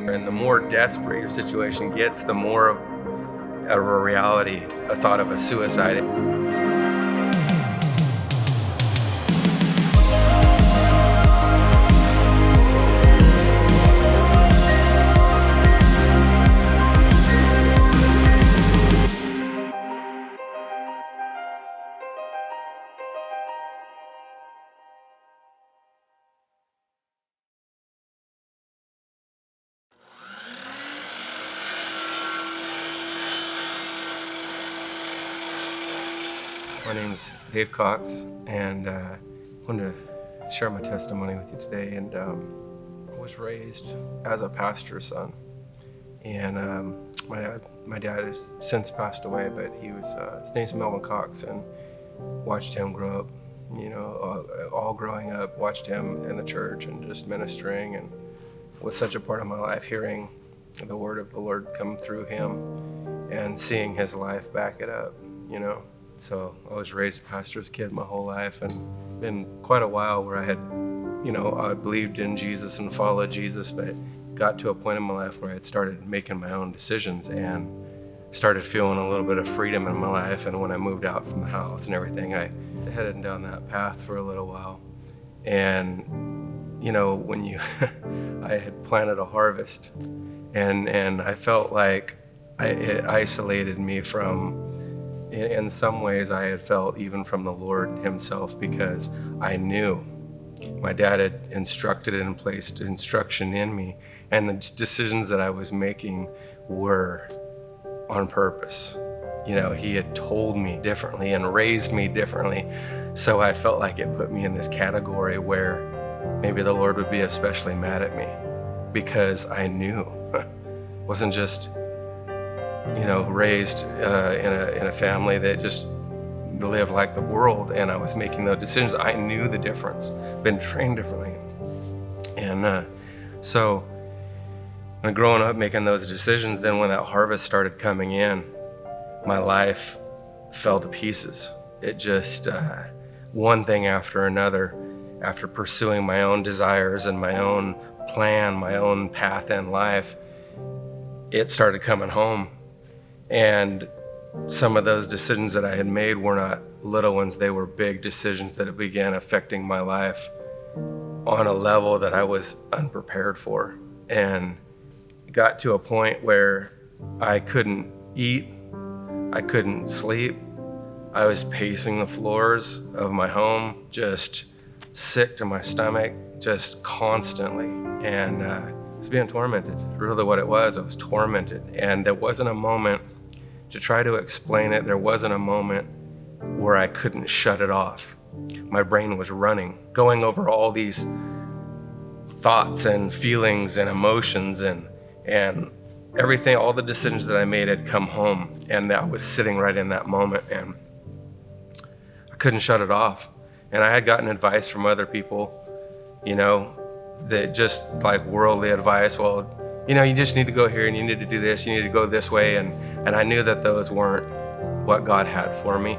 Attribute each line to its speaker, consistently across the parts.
Speaker 1: And the more desperate your situation gets, the more of a reality, a thought of a suicide. My name is Dave Cox, and I wanted to share my testimony with you today. And I was raised as a pastor's son, and my dad has since passed away, but his name's Melvin Cox, and watched him grow up. All growing up, watched him in the church and just ministering, and was such a part of my life, hearing the word of the Lord come through him and seeing his life back it up. So I was raised a pastor's kid my whole life, and been quite a while where I believed in Jesus and followed Jesus, but got to a point in my life where I had started making my own decisions and started feeling a little bit of freedom in my life. And when I moved out from the house and everything, I headed down that path for a little while. And when I had planted a harvest, and I felt like it isolated me from, in some ways I had felt even from the Lord himself, because I knew my dad had instructed and placed instruction in me, and the decisions that I was making were on purpose. He had told me differently and raised me differently. So I felt like it put me in this category where maybe the Lord would be especially mad at me, because I knew. Wasn't just raised in a family that just lived like the world, and I was making those decisions. I knew the difference, been trained differently. And so when growing up making those decisions, then when that harvest started coming in, my life fell to pieces. It just, one thing after another, after pursuing my own desires and my own plan, my own path in life, it started coming home. And some of those decisions that I had made were not little ones. They were big decisions that began affecting my life on a level that I was unprepared for. And it got to a point where I couldn't eat, I couldn't sleep. I was pacing the floors of my home, just sick to my stomach, just constantly. And I was being tormented. Really what it was, I was tormented. And there wasn't a moment to try to explain it. There wasn't a moment where I couldn't shut it off. My brain was running, going over all these thoughts and feelings and emotions and everything. All the decisions that I made had come home, and I was sitting right in that moment, and I couldn't shut it off. And I had gotten advice from other people, that just like worldly advice. Well, you just need to go here, and you need to do this, you need to go this way. And I knew that those weren't what God had for me.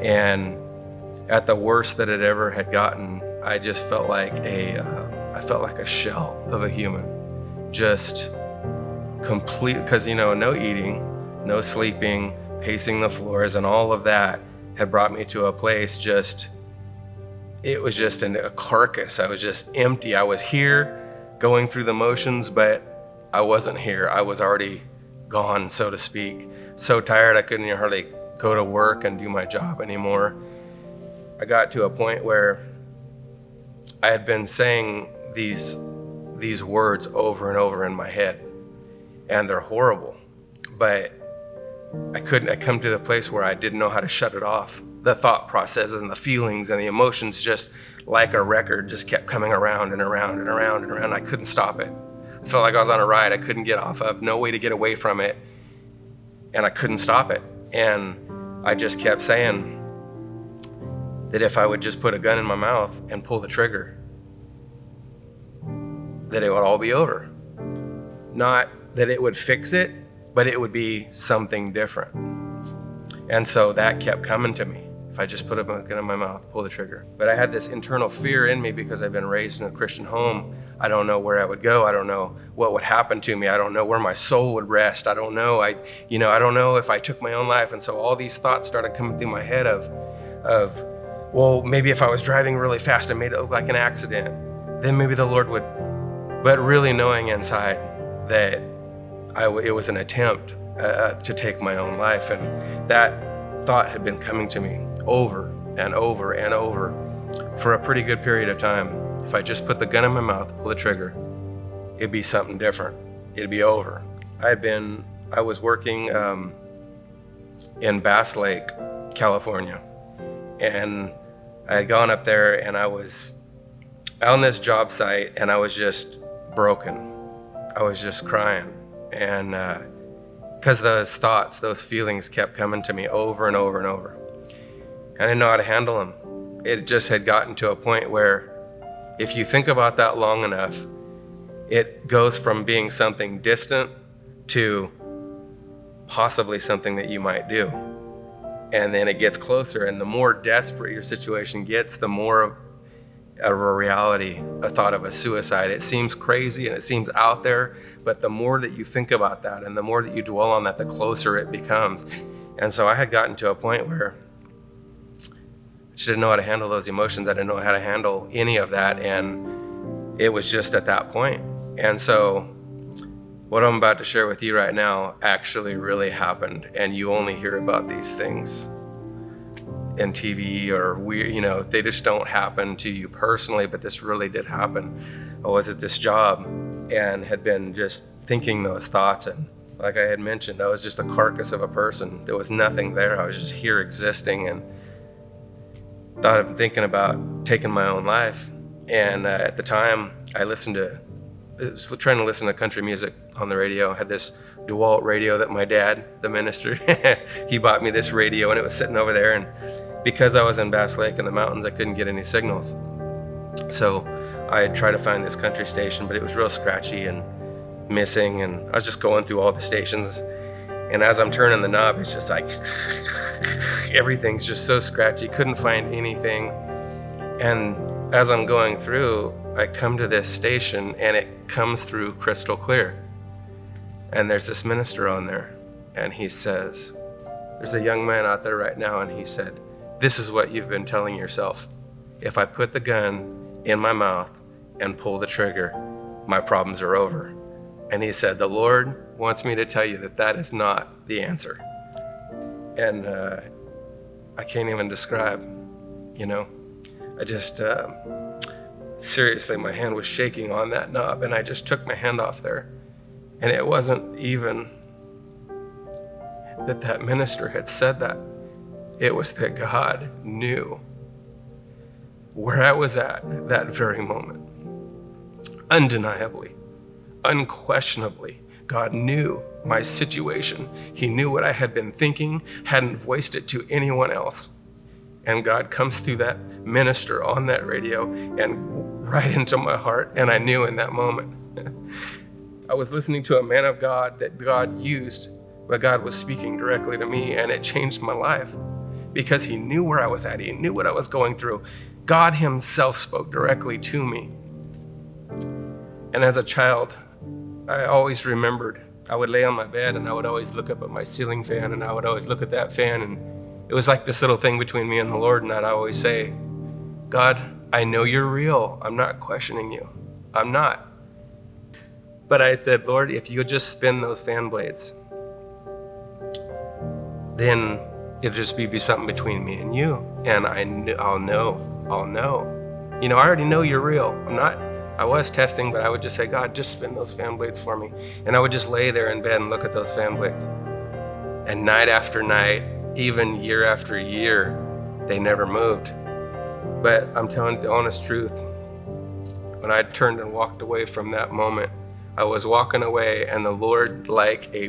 Speaker 1: And at the worst that it ever had gotten, I just felt like a shell of a human, just complete, because no eating, no sleeping, pacing the floors, and all of that had brought me to a place it was just a carcass. I was just empty. I was here going through the motions, but I wasn't here. I was already gone, so to speak. So tired I couldn't hardly go to work and do my job anymore. I got to a point where I had been saying these words over and over in my head, and they're horrible, but I come to the place where I didn't know how to shut it off. The thought processes and the feelings and the emotions, just like a record, just kept coming around and around and around and around. I couldn't stop it. I felt like I was on a ride I couldn't get off of, no way to get away from it, and I couldn't stop it. And I just kept saying that if I would just put a gun in my mouth and pull the trigger, that it would all be over. Not that it would fix it, but it would be something different. And so that kept coming to me. if I just put a gun in my mouth, pull the trigger. But I had this internal fear in me because I've been raised in a Christian home. I don't know where I would go. I don't know what would happen to me. I don't know where my soul would rest. I don't know. I don't know if I took my own life. And so all these thoughts started coming through my head of, well, maybe if I was driving really fast and made it look like an accident, then maybe the Lord would. But really knowing inside that it was an attempt to take my own life. And that thought had been coming to me over and over and over for a pretty good period of time. If I just put the gun in my mouth, pull the trigger, it'd be something different. It'd be over. I was working in Bass Lake, California, and I had gone up there and I was on this job site and I was just broken. I was just crying. And because those thoughts, those feelings kept coming to me over and over and over. I didn't know how to handle them. It just had gotten to a point where if you think about that long enough, it goes from being something distant to possibly something that you might do. And then it gets closer, and the more desperate your situation gets, the more of a reality, a thought of a suicide. It seems crazy and it seems out there, but the more that you think about that and the more that you dwell on that, the closer it becomes. And so I had gotten to a point where I just didn't know how to handle those emotions. I didn't know how to handle any of that. And it was just at that point. And so what I'm about to share with you right now actually really happened. And you only hear about these things in TV or they just don't happen to you personally, but this really did happen. I was at this job and had been just thinking those thoughts. And like I had mentioned, I was just a carcass of a person. There was nothing there. I was just here existing and thought of thinking about taking my own life. And at the time, I was trying to listen to country music on the radio. I had this DeWalt radio that my dad, the minister, he bought me this radio, and it was sitting over there. And because I was in Bass Lake in the mountains, I couldn't get any signals. So I tried to find this country station, but it was real scratchy and missing. And I was just going through all the stations. And as I'm turning the knob, it's just like, everything's just so scratchy, couldn't find anything. And as I'm going through, I come to this station and it comes through crystal clear. And there's this minister on there, and he says, there's a young man out there right now, and he said, this is what you've been telling yourself. If I put the gun in my mouth and pull the trigger, my problems are over. And he said, the Lord wants me to tell you that that is not the answer. And I can't even describe, I just, seriously, my hand was shaking on that knob, and I just took my hand off there. And it wasn't even that minister had said that. It was that God knew where I was at that very moment. Undeniably, unquestionably, God knew my situation. He knew what I had been thinking, hadn't voiced it to anyone else. And God comes through that minister on that radio and right into my heart. And I knew in that moment, I was listening to a man of God that God used, but God was speaking directly to me, and it changed my life because he knew where I was at. He knew what I was going through. God himself spoke directly to me. And as a child, I always remembered, I would lay on my bed and I would always look up at my ceiling fan, and I would always look at that fan, and it was like this little thing between me and the Lord. And I'd always say, God, I know you're real. I'm not questioning you. I'm not. But I said, Lord, if you'll just spin those fan blades, then it'll just be something between me and you. And I'll know. I already know you're real. I was testing, but I would just say, God, just spin those fan blades for me. And I would just lay there in bed and look at those fan blades. And night after night, even year after year, they never moved. But I'm telling you the honest truth. When I turned and walked away from that moment, I was walking away, and the Lord, like a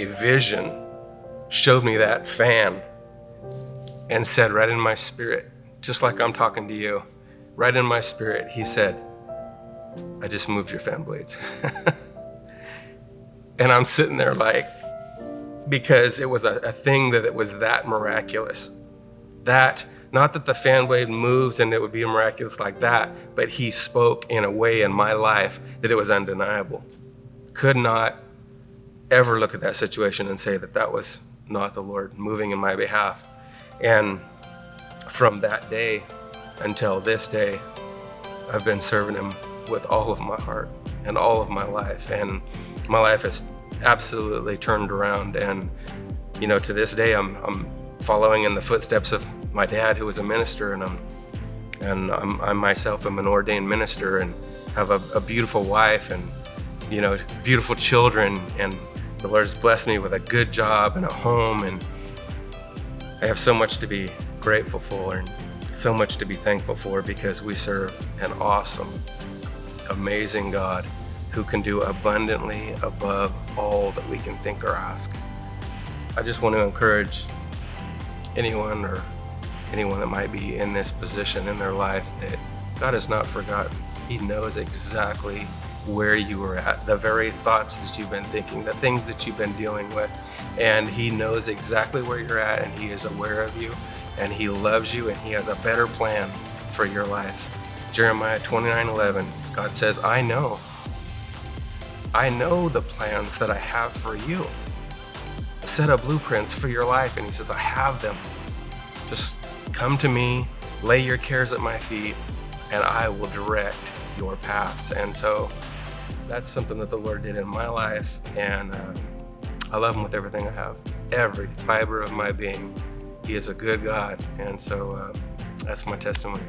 Speaker 1: vision, showed me that fan and said right in my spirit, just like I'm talking to you, right in my spirit, he said, I just moved your fan blades. And I'm sitting there because it was a thing that it was that miraculous. That, not that the fan blade moves and it would be miraculous like that, but he spoke in a way in my life that it was undeniable. Could not ever look at that situation and say that that was not the Lord moving in my behalf. And from that day until this day, I've been serving him with all of my heart and all of my life. And my life has absolutely turned around. And, you know, to this day, I'm following in the footsteps of my dad, who was a minister, and I myself am an ordained minister and have a beautiful wife and, you know, beautiful children. And the Lord's blessed me with a good job and a home, and I have so much to be grateful for and so much to be thankful for, because we serve an awesome, amazing God who can do abundantly above all that we can think or ask. I just want to encourage anyone that might be in this position in their life that God has not forgotten. He knows exactly where you are at, the very thoughts that you've been thinking, the things that you've been dealing with, and he knows exactly where you're at, and he is aware of you, and he loves you, and he has a better plan for your life. Jeremiah 29:11, God says, I know the plans that I have for you. A set of blueprints for your life, and he says, I have them. Just come to me, lay your cares at my feet, and I will direct your paths. And so that's something that the Lord did in my life, and I love him with everything I have, every fiber of my being. He is a good God, and so that's my testimony.